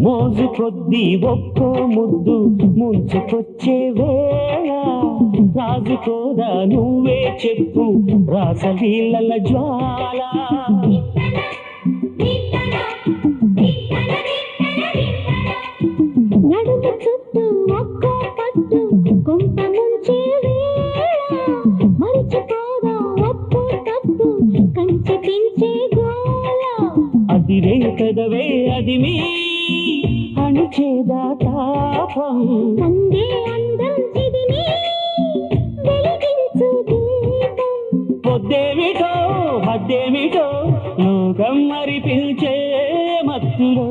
మోజు కొద్దీ ఒక్కో ముద్దు ముంచుకొచ్చే వేళ రాజుకోదా నువ్వే చెప్పు రాసలీలల జ్వాల నడుము చుట్టూ ఒక్కో పట్టు కొంప ముంచే వేళ మరిచిపోదా ఒప్పు తప్పు కంచి తించే గోల అదిరే కదవే అది మీ అణిచేదా తాపం సందే అందం చిదిమి వెలిగించు దీపం పొద్దేమిటో హద్దేమిటో లోకం మరి పిలిచే మత్తులో